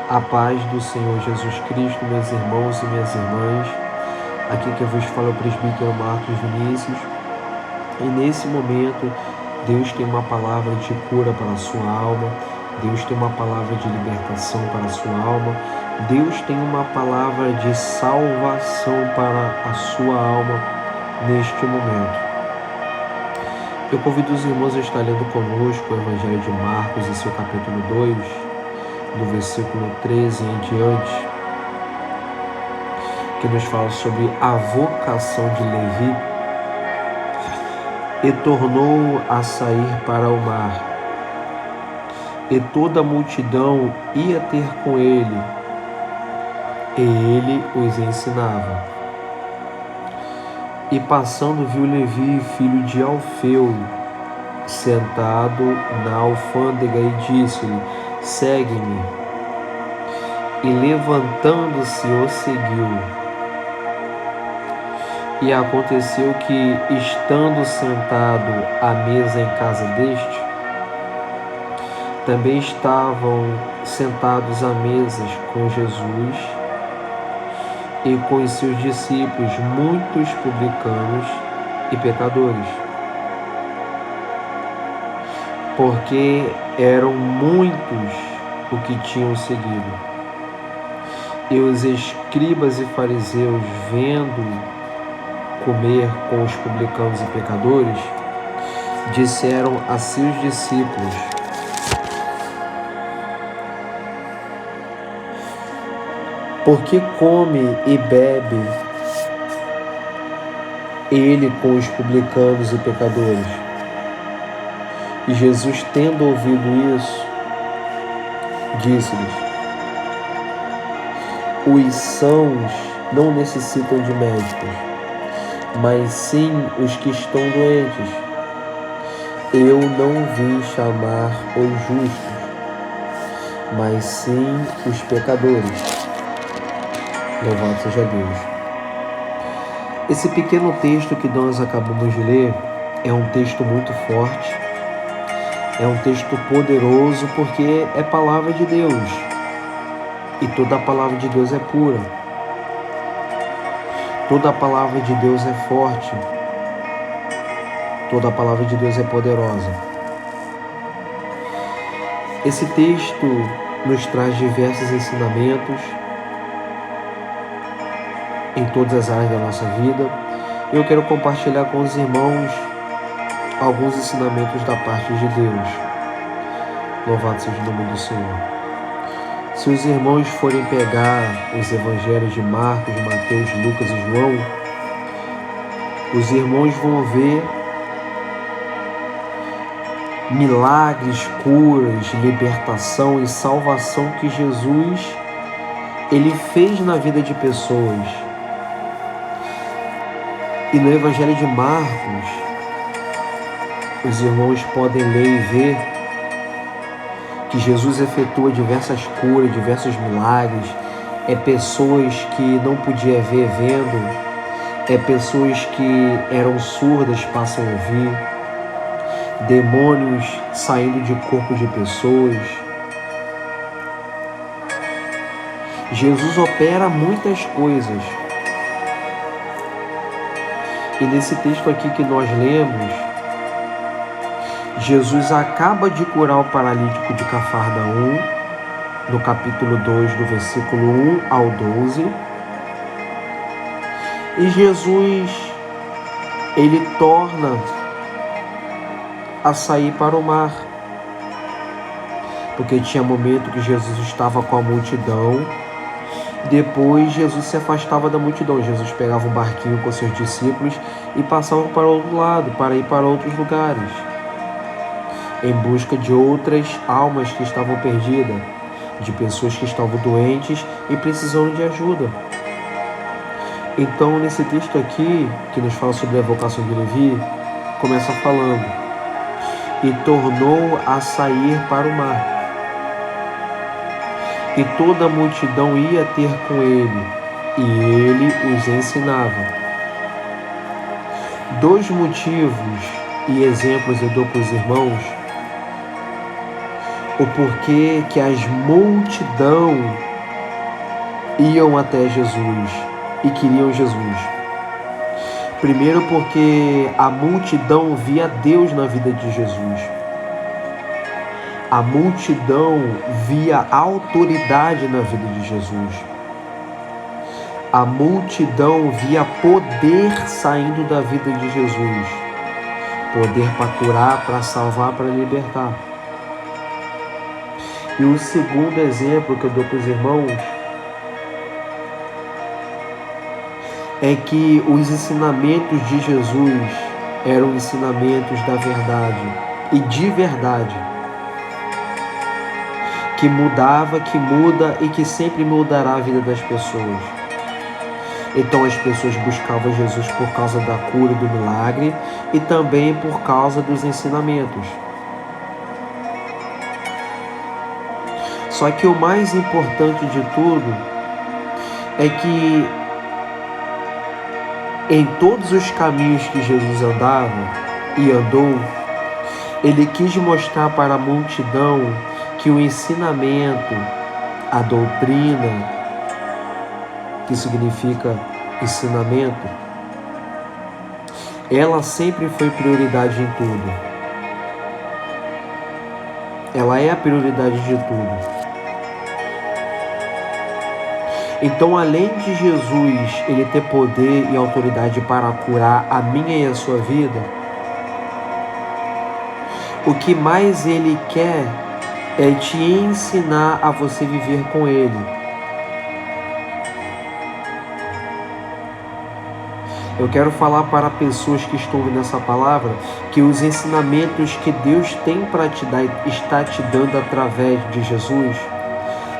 A paz do Senhor Jesus Cristo, meus irmãos e minhas irmãs. Aqui que eu vos falo é o presbítero Marcos Vinícius. E nesse momento, Deus tem uma palavra de cura para a sua alma. Deus tem uma palavra de libertação para a sua alma. Deus tem uma palavra de salvação para a sua alma neste momento. Eu convido os irmãos a estar lendo conosco o Evangelho de Marcos, em seu capítulo 2, do versículo 13 em diante, que nos fala sobre a vocação de Levi. E tornou a sair para o mar, e toda a multidão ia ter com ele, e ele os ensinava. E passando viu Levi, filho de Alfeu, sentado na alfândega, e disse-lhe: segue-me. E levantando-se o seguiu. E aconteceu que, estando sentado à mesa em casa deste, também estavam sentados à mesas com Jesus e com os seus discípulos muitos publicanos e pecadores, porque eram muitos o que tinham seguido. E os escribas e fariseus, vendo comer com os publicanos e pecadores, disseram a seus discípulos: por que come e bebe ele com os publicanos e pecadores? E Jesus, tendo ouvido isso, disse-lhes: os sãos não necessitam de médicos, mas sim os que estão doentes. Eu não vim chamar os justos, mas sim os pecadores. Louvado seja Deus. Esse pequeno texto que nós acabamos de ler é um texto muito forte, é um texto poderoso, porque é palavra de Deus. E toda a palavra de Deus é pura. Toda a palavra de Deus é forte. Toda a palavra de Deus é poderosa. Esse texto nos traz diversos ensinamentos em todas as áreas da nossa vida. Eu quero compartilhar com os irmãos alguns ensinamentos da parte de Deus. Louvado seja o nome do Senhor. Se os irmãos forem pegar os evangelhos de Marcos, Mateus, Lucas e João, os irmãos vão ver milagres, curas, libertação e salvação que Jesus ele fez na vida de pessoas. E no Evangelho de Marcos, os irmãos podem ler e ver que Jesus efetua diversas curas, diversos milagres. É pessoas que não podia ver vendo, é pessoas que eram surdas passam a ouvir, demônios saindo de corpo de pessoas. Jesus opera muitas coisas. E nesse texto aqui que nós lemos, Jesus acaba de curar o paralítico de Cafarnaum, no capítulo 2, do versículo 1 ao 12. E Jesus, ele torna a sair para o mar, porque tinha momento que Jesus estava com a multidão. Depois Jesus se afastava da multidão. Jesus pegava um barquinho com seus discípulos e passava para o outro lado, para ir para outros lugares, em busca de outras almas que estavam perdidas, de pessoas que estavam doentes e precisando de ajuda. Então, nesse texto aqui, que nos fala sobre a vocação de Levi, começa falando: e tornou a sair para o mar, e toda a multidão ia ter com ele, e ele os ensinava. Dois motivos e exemplos eu dou para os irmãos o porquê que as multidão iam até Jesus e queriam Jesus. Primeiro porque a multidão via Deus na vida de Jesus. A multidão via autoridade na vida de Jesus. A multidão via poder saindo da vida de Jesus. Poder para curar, para salvar, para libertar. E o segundo exemplo que eu dou para os irmãos é que os ensinamentos de Jesus eram ensinamentos da verdade e de verdade, que mudava, que muda e que sempre mudará a vida das pessoas. Então as pessoas buscavam Jesus por causa da cura e do milagre e também por causa dos ensinamentos. Só que o mais importante de tudo é que em todos os caminhos que Jesus andava e andou, ele quis mostrar para a multidão que o ensinamento, a doutrina, que significa ensinamento, ela sempre foi prioridade em tudo. Ela é a prioridade de tudo. Então, além de Jesus, ele ter poder e autoridade para curar a minha e a sua vida, o que mais ele quer é te ensinar a você viver com ele. Eu quero falar para pessoas que estão ouvindo essa palavra que os ensinamentos que Deus tem para te dar, está te dando através de Jesus,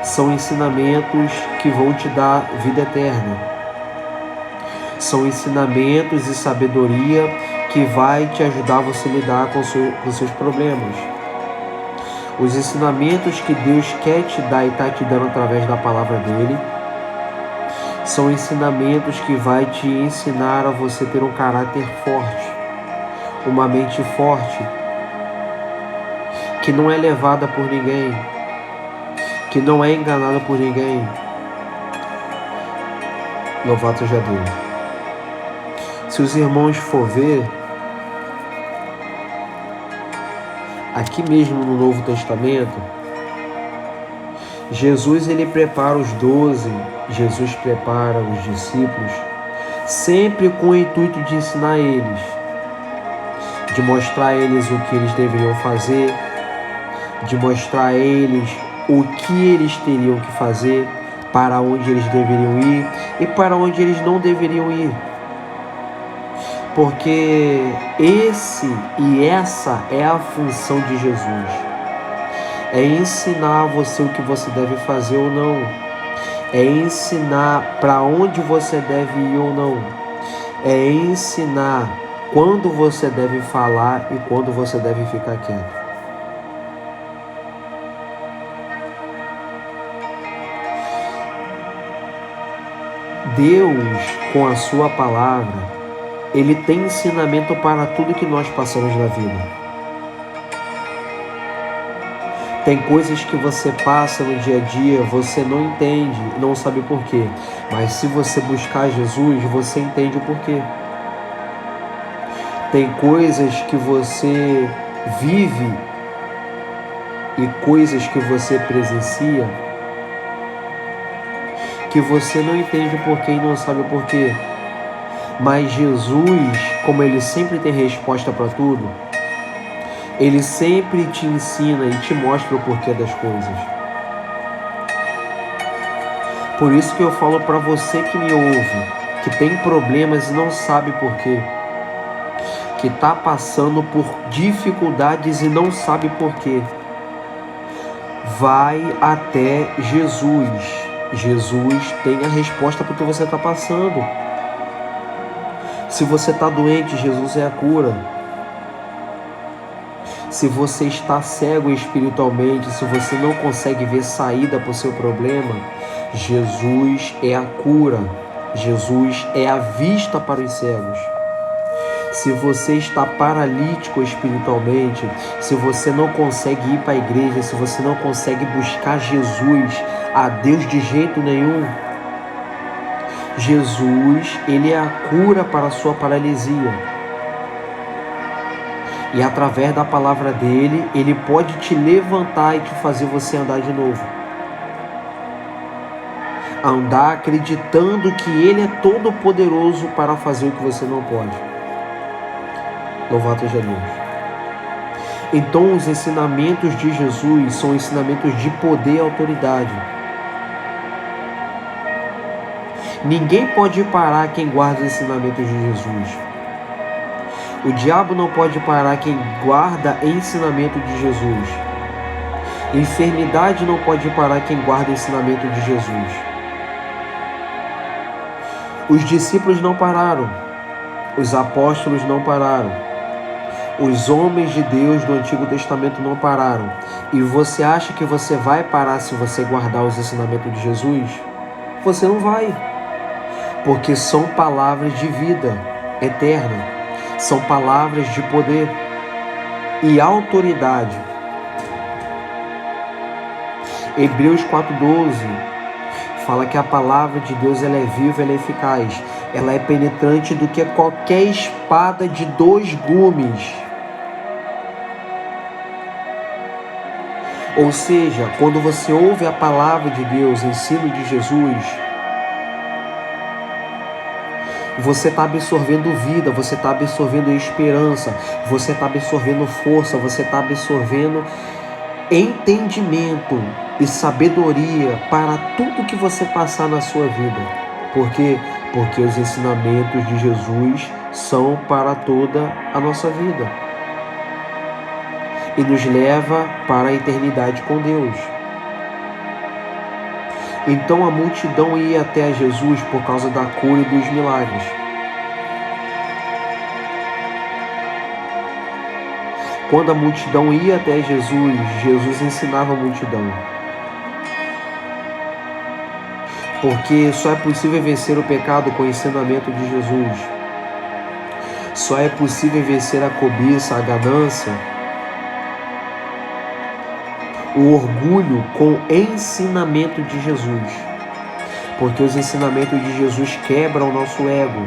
são ensinamentos que vão te dar vida eterna. São ensinamentos e sabedoria que vai te ajudar a você lidar com seus problemas. Os ensinamentos que Deus quer te dar e está te dando através da palavra dele são ensinamentos que vai te ensinar a você ter um caráter forte, uma mente forte, que não é levada por ninguém, que não é enganada por ninguém. Louvado seja Deus. Se os irmãos for ver, aqui mesmo no Novo Testamento, Jesus ele prepara os 12, Jesus prepara os discípulos, sempre com o intuito de ensinar eles, de mostrar a eles o que eles deveriam fazer, de mostrar a eles o que eles teriam que fazer, para onde eles deveriam ir e para onde eles não deveriam ir. Porque essa é a função de Jesus. É ensinar a você o que você deve fazer ou não. É ensinar para onde você deve ir ou não. É ensinar quando você deve falar e quando você deve ficar quieto. Deus, com a sua palavra, ele tem ensinamento para tudo que nós passamos na vida. Tem coisas que você passa no dia a dia, você não entende, não sabe por quê. Mas se você buscar Jesus, você entende o porquê. Tem coisas que você vive e coisas que você presencia que você não entende o porquê e não sabe o porquê. Mas Jesus, como ele sempre tem resposta para tudo, ele sempre te ensina e te mostra o porquê das coisas. Por isso que eu falo para você que me ouve, que tem problemas e não sabe porquê, que está passando por dificuldades e não sabe porquê, vai até Jesus. Jesus tem a resposta para o que você está passando. Se você está doente, Jesus é a cura. Se você está cego espiritualmente, se você não consegue ver saída para o seu problema, Jesus é a cura. Jesus é a vista para os cegos. se você está paralítico espiritualmente, se você não consegue ir para a igreja, se você não consegue buscar Jesus, a Deus de jeito nenhum, Jesus, ele é a cura para a sua paralisia. E através da palavra dele, ele pode te levantar e te fazer você andar de novo. Andar acreditando que ele é todo poderoso para fazer o que você não pode. Louvado seja Deus. Então os ensinamentos de Jesus são ensinamentos de poder e autoridade. Ninguém pode parar quem guarda os ensinamentos de Jesus. O diabo não pode parar quem guarda ensinamento de Jesus. Enfermidade não pode parar quem guarda ensinamento de Jesus. Os discípulos não pararam. Os apóstolos não pararam. Os homens de Deus do Antigo Testamento não pararam. E você acha que você vai parar se você guardar os ensinamentos de Jesus? Você não vai. Porque são palavras de vida eterna. São palavras de poder e autoridade. Hebreus 4:12 fala que a palavra de Deus ela é viva, ela é eficaz. Ela é penetrante do que qualquer espada de 2 gumes. Ou seja, quando você ouve a palavra de Deus, ensino de Jesus, você está absorvendo vida, você está absorvendo esperança, você está absorvendo força, você está absorvendo entendimento e sabedoria para tudo que você passar na sua vida. Por quê? Porque os ensinamentos de Jesus são para toda a nossa vida e nos leva para a eternidade com Deus. Então a multidão ia até Jesus por causa da cura e dos milagres. Quando a multidão ia até Jesus, Jesus ensinava a multidão. Porque só é possível vencer o pecado com o ensinamento de Jesus. Só é possível vencer a cobiça, a ganância, o orgulho com o ensinamento de Jesus. Porque os ensinamentos de Jesus quebram o nosso ego.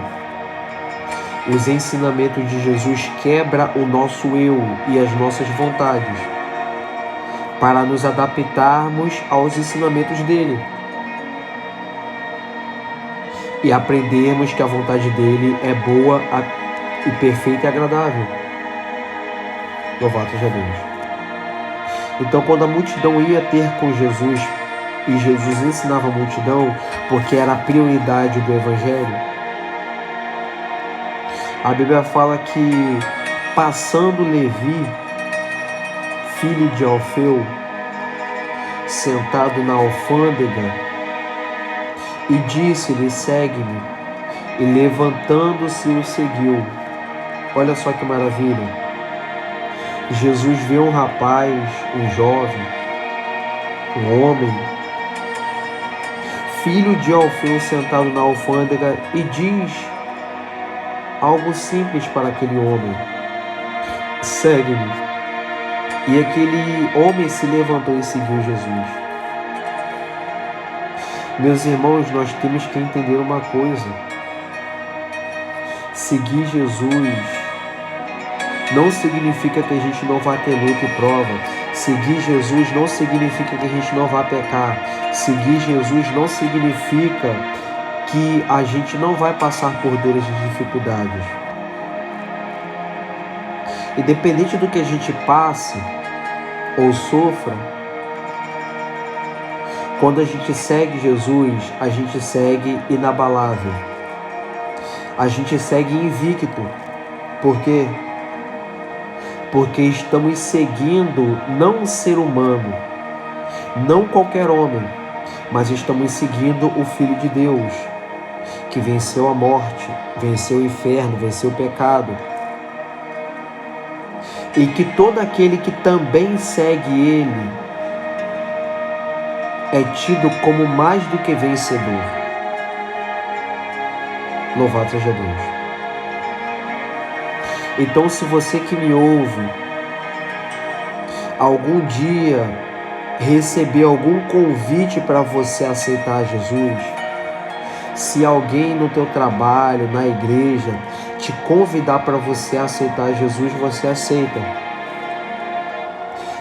Os ensinamentos de Jesus quebram o nosso eu e as nossas vontades, para nos adaptarmos aos ensinamentos dele e aprendermos que a vontade dele é boa e perfeita e agradável. Louvado seja Deus. Então, quando a multidão ia ter com Jesus e Jesus ensinava a multidão, porque era a prioridade do Evangelho, a Bíblia fala que, passando Levi, filho de Alfeu, sentado na alfândega, e disse-lhe: segue-me, e levantando-se o seguiu. Olha só que maravilha. Jesus vê um rapaz, um jovem, um homem, filho de Alfeu, sentado na alfândega, e diz algo simples para aquele homem: segue-me. E aquele homem se levantou e seguiu Jesus. Meus irmãos, nós temos que entender uma coisa: seguir Jesus não significa que a gente não vai ter luta e prova. Seguir Jesus não significa que a gente não vai pecar. Seguir Jesus não significa que a gente não vai passar por dores e dificuldades. Independente do que a gente passe ou sofra, quando a gente segue Jesus, a gente segue inabalável. A gente segue invicto. Por quê? Porque estamos seguindo não um ser humano, não qualquer homem, mas estamos seguindo o Filho de Deus, que venceu a morte, venceu o inferno, venceu o pecado. E que todo aquele que também segue ele é tido como mais do que vencedor. Louvado seja Deus. Então, se você que me ouve, algum dia receber algum convite para você aceitar Jesus, se alguém no teu trabalho, na igreja, te convidar para você aceitar Jesus, você aceita.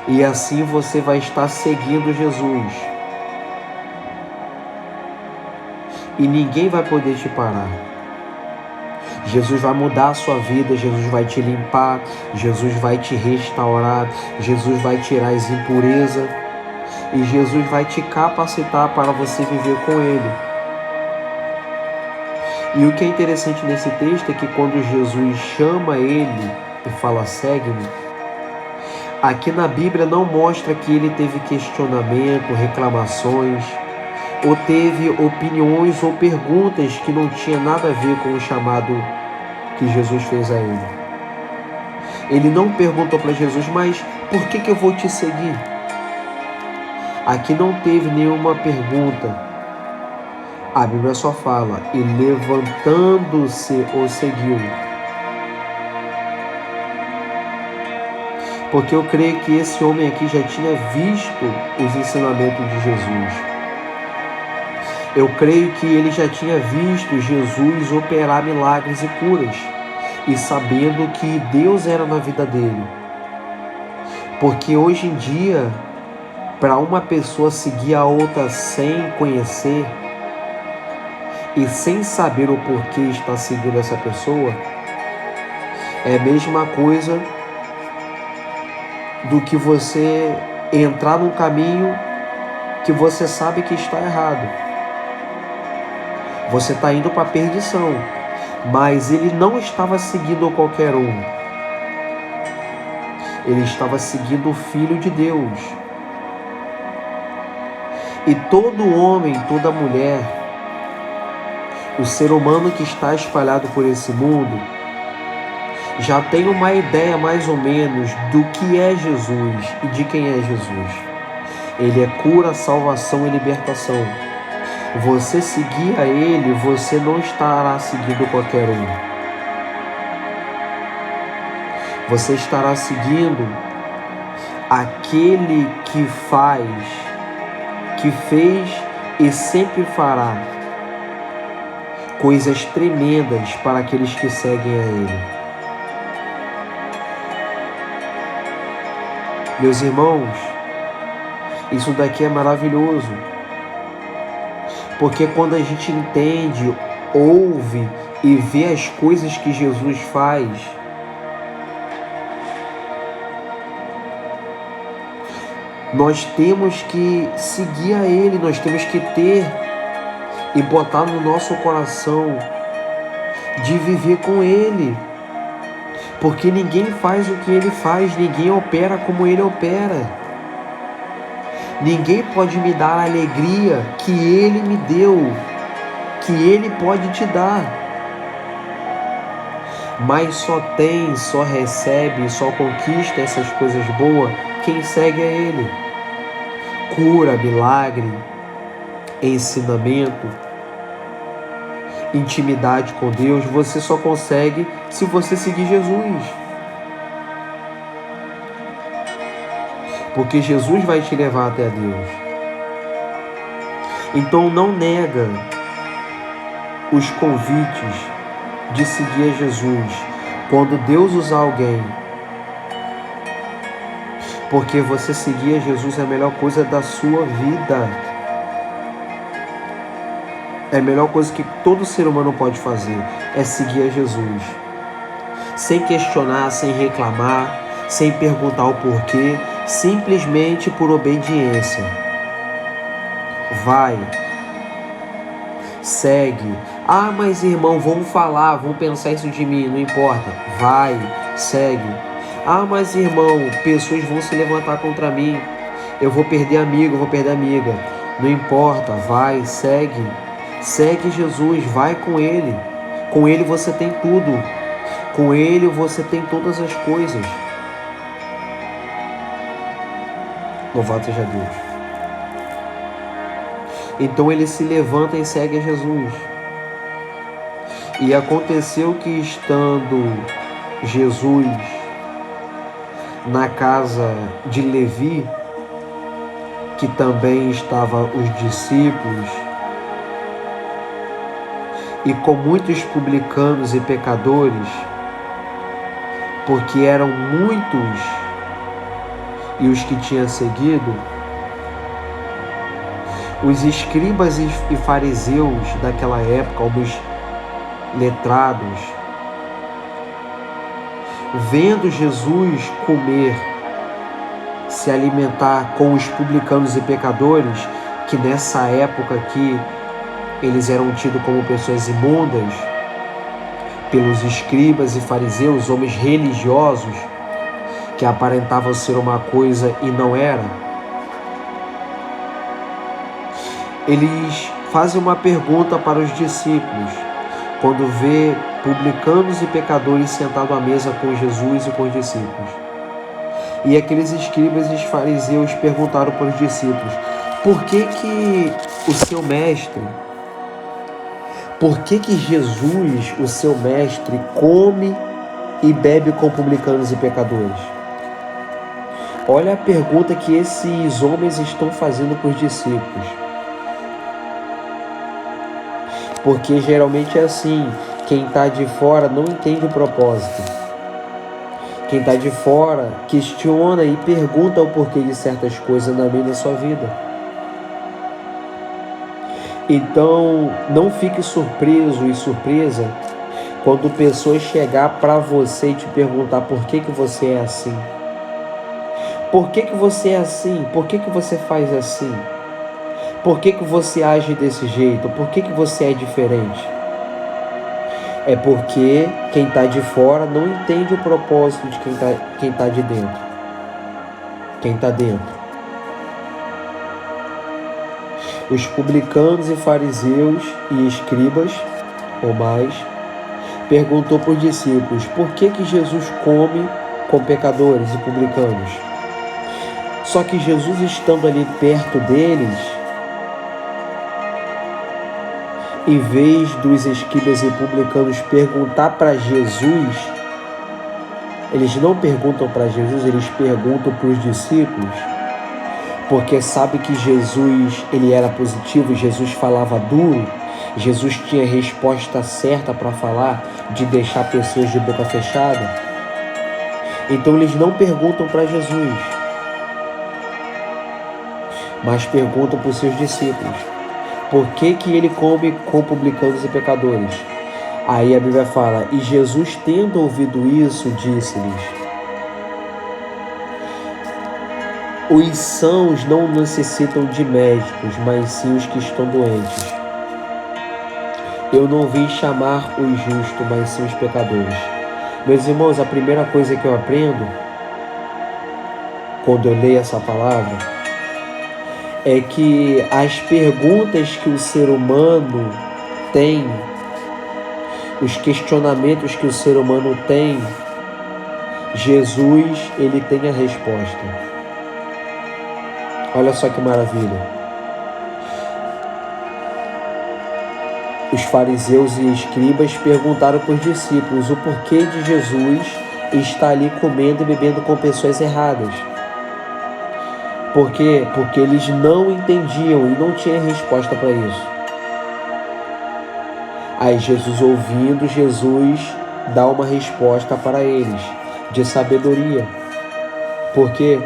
E assim você vai estar seguindo Jesus. E ninguém vai poder te parar. Jesus vai mudar a sua vida, Jesus vai te limpar, Jesus vai te restaurar, Jesus vai tirar as impurezas e Jesus vai te capacitar para você viver com Ele. E o que é interessante nesse texto é que quando Jesus chama ele e fala segue-me, aqui na Bíblia não mostra que ele teve questionamento, reclamações, ou teve opiniões ou perguntas que não tinha nada a ver com o chamado que Jesus fez a ele. Ele não perguntou para Jesus, mas por que eu vou te seguir? Aqui não teve nenhuma pergunta. A Bíblia só fala, e levantando-se o seguiu. Porque eu creio que esse homem aqui já tinha visto os ensinamentos de Jesus. Eu creio que ele já tinha visto Jesus operar milagres e curas, e sabendo que Deus era na vida dele. Porque hoje em dia, para uma pessoa seguir a outra sem conhecer e sem saber o porquê está seguindo essa pessoa, é a mesma coisa do que você entrar num caminho que você sabe que está errado. Você está indo para a perdição, mas ele não estava seguindo qualquer um. Ele estava seguindo o Filho de Deus. E todo homem, toda mulher, o ser humano que está espalhado por esse mundo, já tem uma ideia mais ou menos do que é Jesus e de quem é Jesus. Ele é cura, salvação e libertação. Você seguir a Ele, você não estará seguindo qualquer um. Você estará seguindo aquele que faz, que fez e sempre fará coisas tremendas para aqueles que seguem a Ele. Meus irmãos, isso daqui é maravilhoso, porque quando a gente entende, ouve e vê as coisas que Jesus faz, nós temos que seguir a Ele, nós temos que ter e botar no nosso coração de viver com Ele, porque ninguém faz o que Ele faz, ninguém opera como Ele opera. Ninguém pode me dar a alegria que Ele me deu, que Ele pode te dar. Mas só tem, só recebe, só conquista essas coisas boas quem segue a Ele. Cura, milagre, ensinamento, intimidade com Deus, você só consegue se você seguir Jesus. Porque Jesus vai te levar até Deus. Então não nega os convites de seguir a Jesus quando Deus usar alguém. Porque você seguir a Jesus é a melhor coisa da sua vida. É a melhor coisa que todo ser humano pode fazer, é seguir a Jesus. Sem questionar, sem reclamar, sem perguntar o porquê, simplesmente por obediência. Vai, segue. Ah, mas irmão, vão falar, vão pensar isso de mim, não importa. Vai, segue. Ah, mas irmão, pessoas vão se levantar contra mim. Eu vou perder amigo, eu vou perder amiga. Não importa, vai, segue. Segue Jesus, vai com Ele. Com Ele você tem tudo. Com Ele você tem todas as coisas. Louvado seja Deus. Então ele se levanta e segue a Jesus. E aconteceu que estando Jesus na casa de Levi, que também estavam os discípulos, e com muitos publicanos e pecadores, porque eram muitos e os que tinham seguido, os escribas e fariseus daquela época, os letrados, vendo Jesus comer, se alimentar com os publicanos e pecadores, que nessa época aqui eles eram tidos como pessoas imundas pelos escribas e fariseus, homens religiosos que aparentavam ser uma coisa e não era. Eles fazem uma pergunta para os discípulos quando vê publicanos e pecadores sentados à mesa com Jesus e com os discípulos. E aqueles escribas e os fariseus perguntaram para os discípulos: por que o seu mestre, por que Jesus, o seu mestre, come e bebe com publicanos e pecadores? Olha a pergunta que esses homens estão fazendo para os discípulos. Porque geralmente é assim, quem está de fora não entende o propósito. Quem está de fora questiona e pergunta o porquê de certas coisas na meio da sua vida. Então, não fique surpreso e surpresa quando pessoas chegar para você e te perguntar por que você é assim. Por que você é assim? Por que você faz assim? Por que você age desse jeito? Por que você é diferente? É porque quem está de fora não entende o propósito de quem tá de dentro. Quem está dentro. Os publicanos e fariseus e escribas, ou mais, perguntou para os discípulos por que Jesus come com pecadores e publicanos. Só que Jesus, estando ali perto deles, em vez dos escribas e publicanos perguntar para Jesus, eles não perguntam para Jesus, eles perguntam para os discípulos, porque sabe que Jesus, ele era positivo, Jesus falava duro, Jesus tinha a resposta certa para falar, de deixar pessoas de boca fechada. Então eles não perguntam para Jesus, mas perguntam para os seus discípulos. Por que ele come com publicanos e pecadores? Aí a Bíblia fala: e Jesus, tendo ouvido isso, disse-lhes: os sãos não necessitam de médicos, mas sim os que estão doentes. Eu não vim chamar os justos, mas sim os pecadores. Meus irmãos, a primeira coisa que eu aprendo quando eu leio essa palavra é que as perguntas que o ser humano tem, os questionamentos que o ser humano tem, Jesus, ele tem a resposta. Olha só que maravilha. Os fariseus e escribas perguntaram para os discípulos o porquê de Jesus estar ali comendo e bebendo com pessoas erradas. Por quê? Porque eles não entendiam e não tinham resposta para isso. Aí Jesus, ouvindo, Jesus dá uma resposta para eles, de sabedoria. Por quê?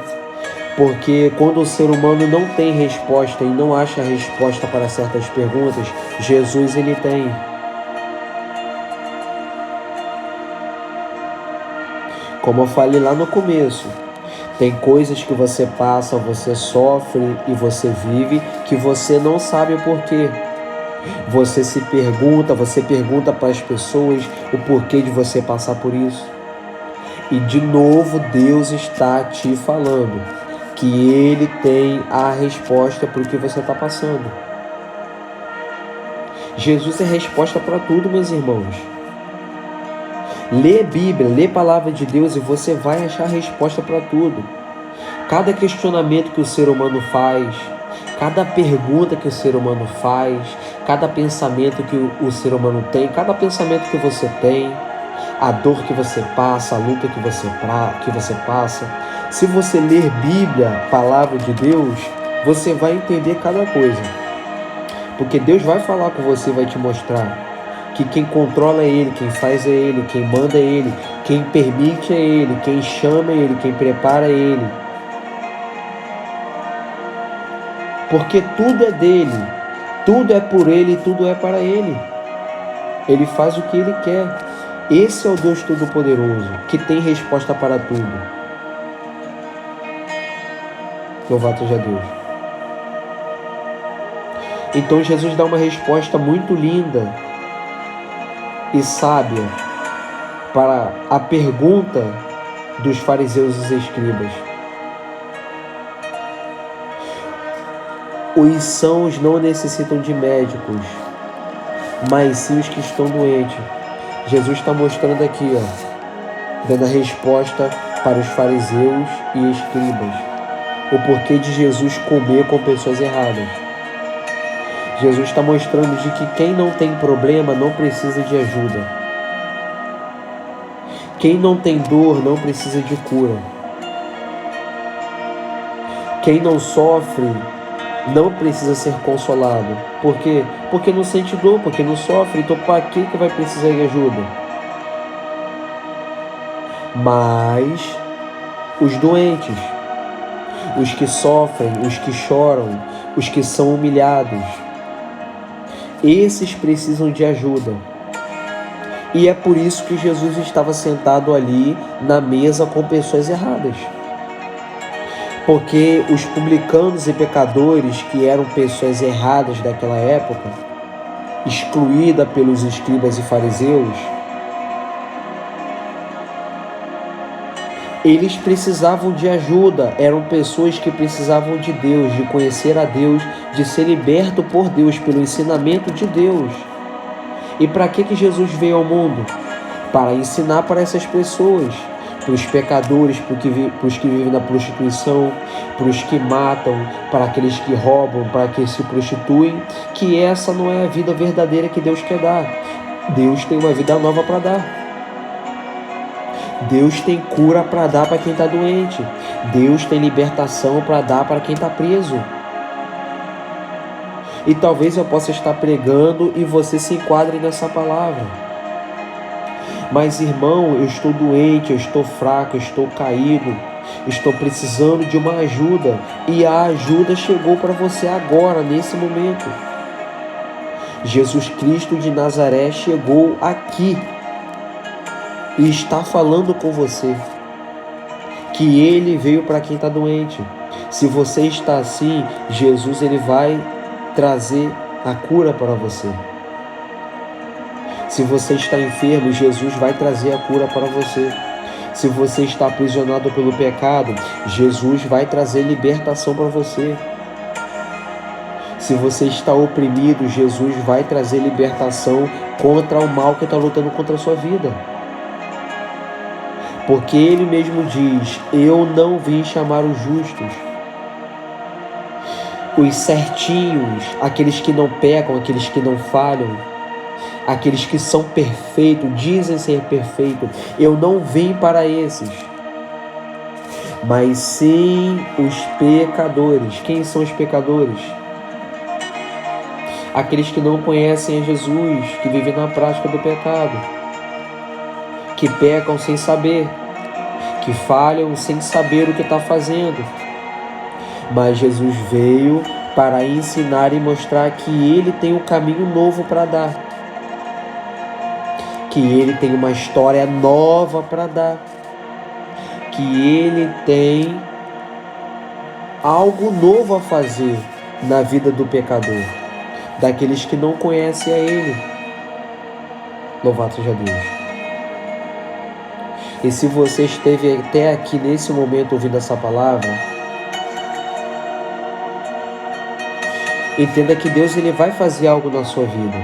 Porque quando o ser humano não tem resposta e não acha resposta para certas perguntas, Jesus, ele tem. Como eu falei lá no começo, tem coisas que você passa, você sofre e você vive que você não sabe o porquê. Você pergunta para as pessoas o porquê de você passar por isso. E de novo Deus está te falando que Ele tem a resposta para o que você está passando. Jesus é a resposta para tudo, meus irmãos. Lê a Bíblia, lê a palavra de Deus e você vai achar a resposta para tudo. Cada questionamento que o ser humano faz, cada pergunta que o ser humano faz, cada pensamento que o ser humano tem, cada pensamento que você tem, a dor que você passa, a luta que você passa. Se você ler Bíblia, palavra de Deus, você vai entender cada coisa. Porque Deus vai falar com você, vai te mostrar que quem controla é Ele, quem faz é Ele, quem manda é Ele, quem permite é Ele, quem chama é Ele, quem prepara é Ele. Porque tudo é dele, tudo é por Ele, tudo é para Ele. Ele faz o que Ele quer. Esse é o Deus Todo-Poderoso, que tem resposta para tudo. Louvado seja Deus. Então Jesus dá uma resposta muito linda e sábia para a pergunta dos fariseus e os escribas. Os sãos não necessitam de médicos, mas sim os que estão doentes. Jesus está mostrando aqui, dando a resposta para os fariseus e escribas, o porquê de Jesus comer com pessoas erradas. Jesus está mostrando de que quem não tem problema não precisa de ajuda. Quem não tem dor não precisa de cura. Quem não sofre não precisa ser consolado. Por quê? Porque não sente dor, porque não sofre. Então para que vai precisar de ajuda? Mas os doentes, os que sofrem, os que choram, os que são humilhados, esses precisam de ajuda. E é por isso que Jesus estava sentado ali na mesa com pessoas erradas. Porque os publicanos e pecadores, que eram pessoas erradas daquela época, excluída pelos escribas e fariseus, eles precisavam de ajuda, eram pessoas que precisavam de Deus, de conhecer a Deus, de ser liberto por Deus, pelo ensinamento de Deus. E para que Jesus veio ao mundo? Para ensinar para essas pessoas, para os pecadores, para os que vivem na prostituição, para os que matam, para aqueles que roubam, para aqueles que se prostituem, que essa não é a vida verdadeira que Deus quer dar. Deus tem uma vida nova para dar. Deus tem cura para dar para quem está doente. Deus tem libertação para dar para quem está preso. E talvez eu possa estar pregando e você se enquadre nessa palavra. Mas irmão, eu estou doente, eu estou fraco, eu estou caído, estou precisando de uma ajuda. E a ajuda chegou para você agora, nesse momento. Jesus Cristo de Nazaré chegou aqui e está falando com você que Ele veio para quem está doente. Se você está assim, Jesus ele vai trazer a cura para você. Se você está enfermo, Jesus vai trazer a cura para você. Se você está aprisionado pelo pecado, Jesus vai trazer libertação para você. Se você está oprimido, Jesus vai trazer libertação contra o mal que está lutando contra a sua vida. Porque Ele mesmo diz: eu não vim chamar os justos, os certinhos, aqueles que não pecam, aqueles que não falham, aqueles que são perfeitos, dizem ser perfeitos. Eu não vim para esses, mas sim os pecadores. Quem são os pecadores? Aqueles que não conhecem a Jesus, que vivem na prática do pecado, que pecam sem saber, que falham sem saber o que está fazendo. Mas Jesus veio para ensinar e mostrar que Ele tem um caminho novo para dar, que Ele tem uma história nova para dar, que Ele tem algo novo a fazer na vida do pecador, daqueles que não conhecem a Ele. Louvado seja Deus. E se você esteve até aqui nesse momento ouvindo essa palavra, entenda que Deus ele vai fazer algo na sua vida.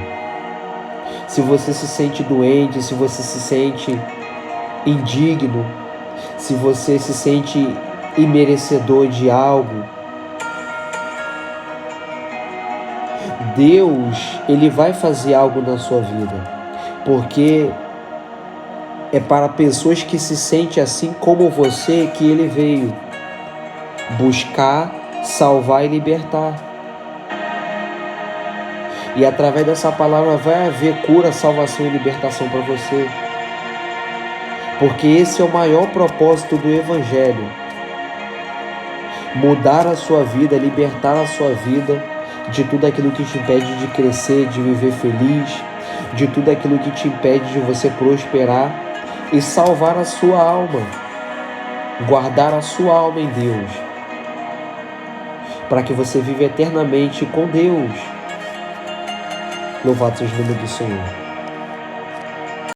Se você se sente doente, se você se sente indigno, se você se sente imerecedor de algo, Deus, Ele vai fazer algo na sua vida. Porque É para pessoas que se sentem assim como você que ele veio buscar, salvar e libertar. E através dessa palavra vai haver cura, salvação e libertação para você. Porque esse é o maior propósito do Evangelho. Mudar a sua vida, libertar a sua vida de tudo aquilo que te impede de crescer, de viver feliz, de tudo aquilo que te impede de você prosperar e salvar a sua alma, guardar a sua alma em Deus, para que você viva eternamente com Deus. Louvado seja o nome do Senhor.